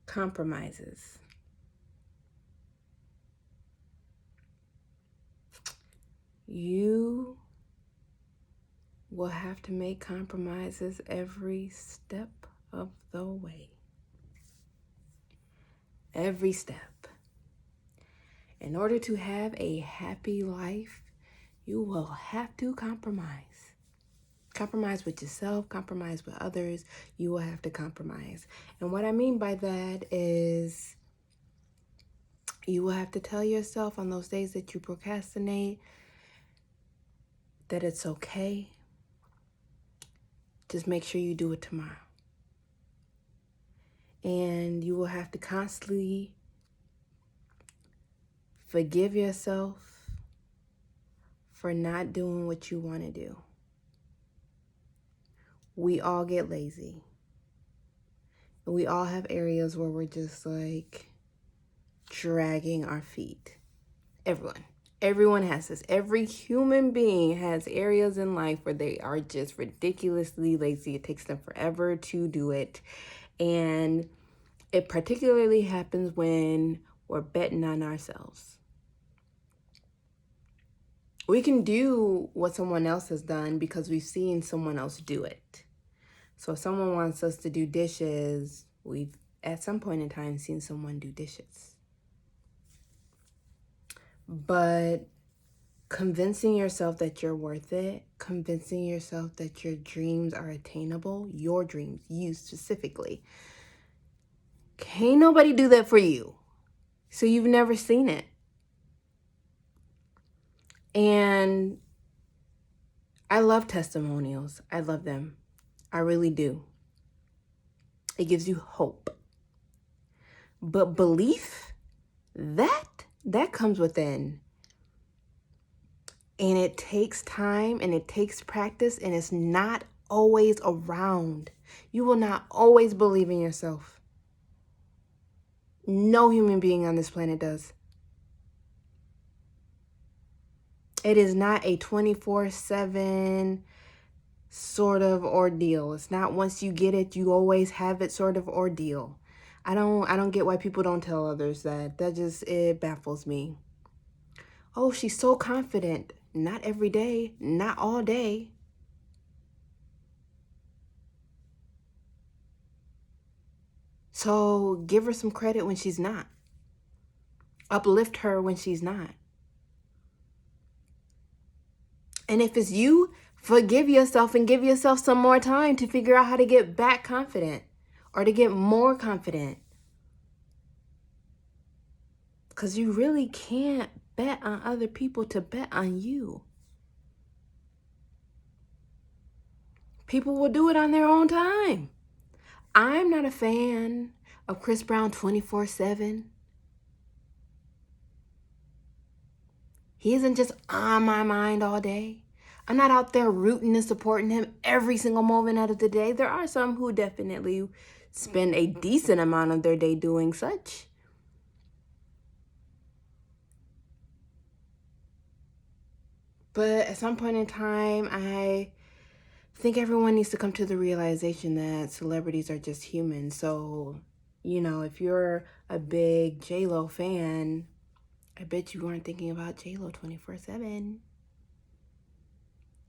compromises. You will have to make compromises every step of the way. Every step. In order to have a happy life, you will have to compromise. Compromise with yourself, compromise with others. You will have to compromise. And what I mean by that is you will have to tell yourself on those days that you procrastinate that it's okay. Just make sure you do it tomorrow. And you will have to constantly forgive yourself for not doing what you want to do. We all get lazy. And we all have areas where we're just like dragging our feet. Everyone has this. Every human being has areas in life where they are just ridiculously lazy. It takes them forever to do it. And it particularly happens when we're betting on ourselves. We can do what someone else has done because we've seen someone else do it. So if someone wants us to do dishes, we've at some point in time seen someone do dishes. But convincing yourself that you're worth it, convincing yourself that your dreams are attainable, your dreams, you specifically, can't nobody do that for you. So you've never seen it. And I love testimonials. I love them. I really do. It gives you hope. But belief, that comes within. And it takes time and it takes practice and it's not always around. You will not always believe in yourself. No human being on this planet does. It is not a 24/7 sort of ordeal. It's not once you get it, you always have it sort of ordeal. I don't get why people don't tell others that. It baffles me. Oh, she's so confident. Not every day, not all day. So give her some credit when she's not. Uplift her when she's not. And if it's you, forgive yourself and give yourself some more time to figure out how to get back confident or to get more confident. Because you really can't bet on other people to bet on you. People will do it on their own time. I'm not a fan of Chris Brown 24/7. He isn't just on my mind all day. I'm not out there rooting and supporting him every single moment out of the day. There are some who definitely spend a decent amount of their day doing such. But at some point in time, I think everyone needs to come to the realization that celebrities are just human. So, if you're a big J-Lo fan, I bet you weren't thinking about J-Lo 24/7.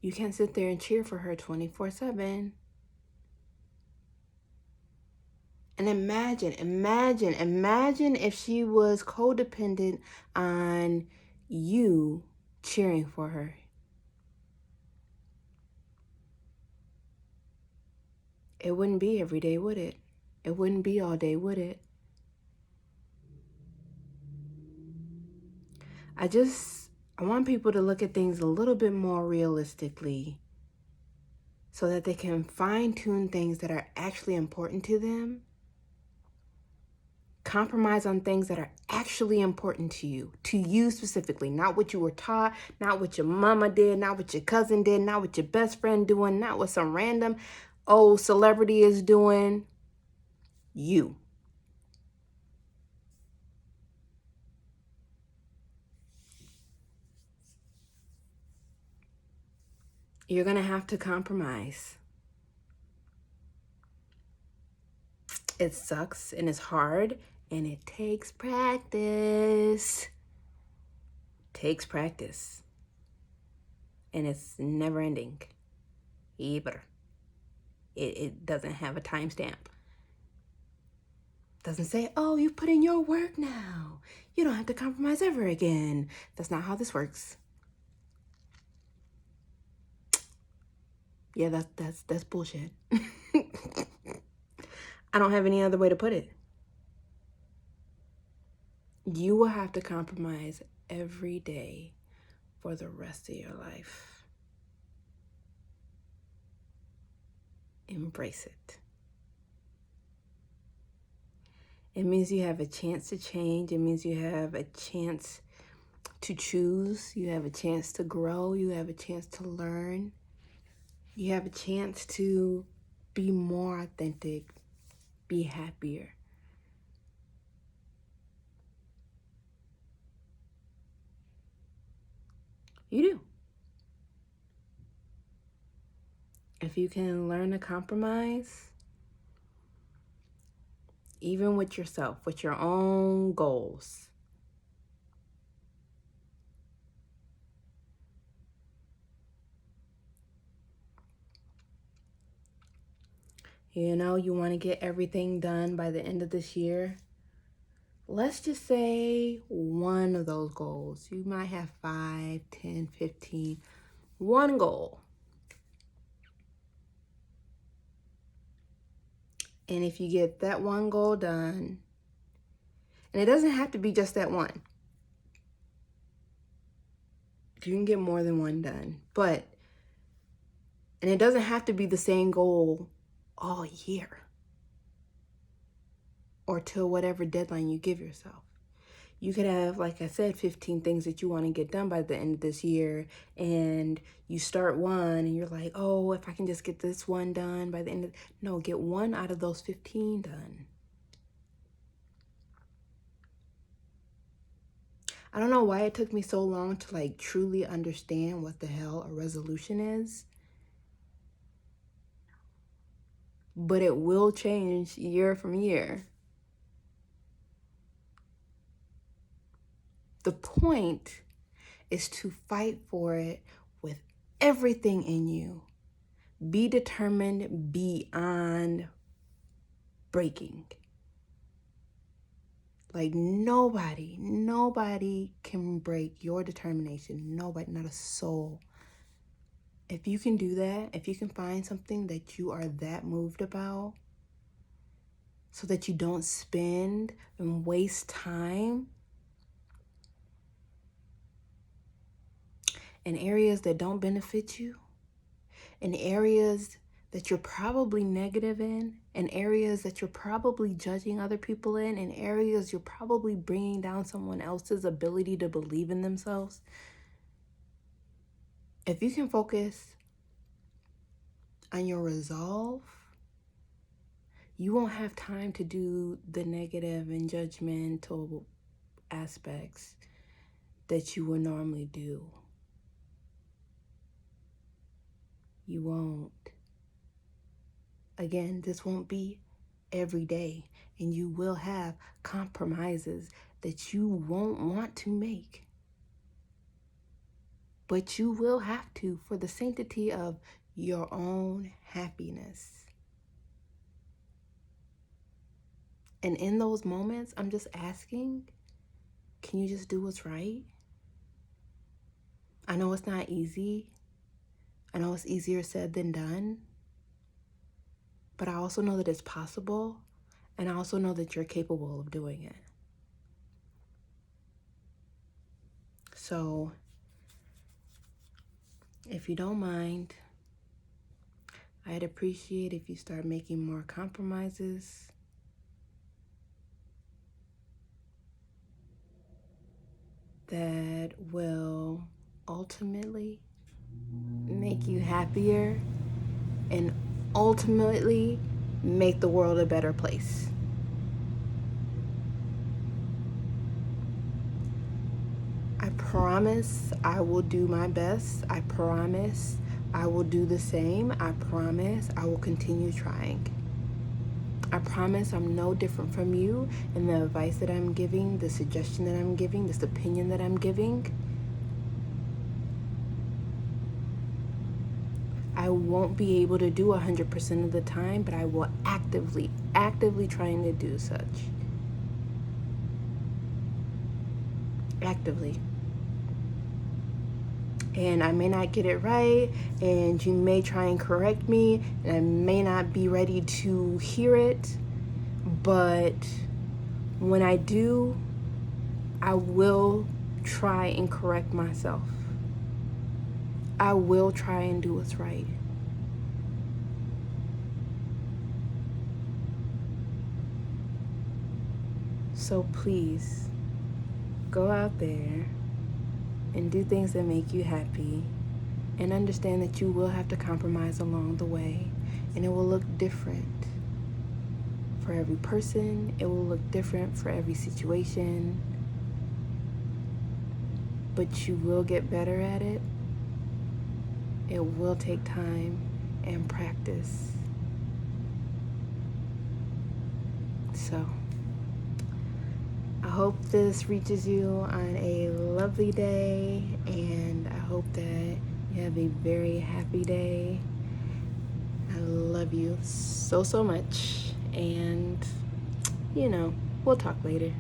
You can't sit there and cheer for her 24/7. And imagine if she was codependent on you cheering for her. It wouldn't be every day, would it? It wouldn't be all day, would it? I want people to look at things a little bit more realistically so that they can fine-tune things that are actually important to them. Compromise on things that are actually important to you specifically, not what you were taught, not what your mama did, not what your cousin did, not what your best friend doing, not what some random celebrity is doing. You. You're going to have to compromise. It sucks and it's hard and it takes practice. Takes practice. And it's never ending. Either. It doesn't have a timestamp. Doesn't say, oh, you put in your work now. You don't have to compromise ever again. That's not how this works. Yeah, that's bullshit. I don't have any other way to put it. You will have to compromise every day for the rest of your life. Embrace it. It means you have a chance to change. It means you have a chance to choose. You have a chance to grow. You have a chance to learn. You have a chance to be more authentic, be happier. You do. If you can learn to compromise, even with yourself, with your own goals. You know, you want to get everything done by the end of this year. Let's just say one of those goals. You might have 5, 10, 15. One goal. And if you get that one goal done, and it doesn't have to be just that one. You can get more than one done. And it doesn't have to be the same goal all year or till whatever deadline you give yourself. You could have, like I said, 15 things that you want to get done by the end of this year, and you start one and you're like, oh, if I can just get this one done by the end of... No, get one out of those 15 done. I don't know why it took me so long to truly understand what the hell a resolution is. But it will change year from year. The point is to fight for it with everything in you. Be determined beyond breaking. Like nobody can break your determination. Nobody, not a soul. If you can do that, if you can find something that you are that moved about, so that you don't spend and waste time in areas that don't benefit you, in areas that you're probably negative in areas that you're probably judging other people in areas you're probably bringing down someone else's ability to believe in themselves. If you can focus on your resolve, you won't have time to do the negative and judgmental aspects that you would normally do. You won't. Again, this won't be every day, and you will have compromises that you won't want to make. But you will have to for the sanctity of your own happiness. And in those moments, I'm just asking, can you just do what's right? I know it's not easy. I know it's easier said than done. But I also know that it's possible. And I also know that you're capable of doing it. So, if you don't mind, I'd appreciate if you start making more compromises. That will ultimately make you happier and ultimately make the world a better place. I promise I will do my best. I promise I will do the same. I promise I will continue trying. I I promise I'm no different from you, and the advice that I'm giving, the suggestion that I'm giving, this opinion that I'm giving, I won't be able to do 100% of the time, but I will actively trying to do such. Actively. And I may not get it right, and you may try and correct me, and I may not be ready to hear it, but when I do, I will try and correct myself. I will try and do what's right. So please, go out there and do things that make you happy, and understand that you will have to compromise along the way, and it will look different for every person. It will look different for every situation, but you will get better at it. It will take time and practice. So I hope this reaches you on a lovely day, and I hope that you have a very happy day. I love you so much, and we'll talk later.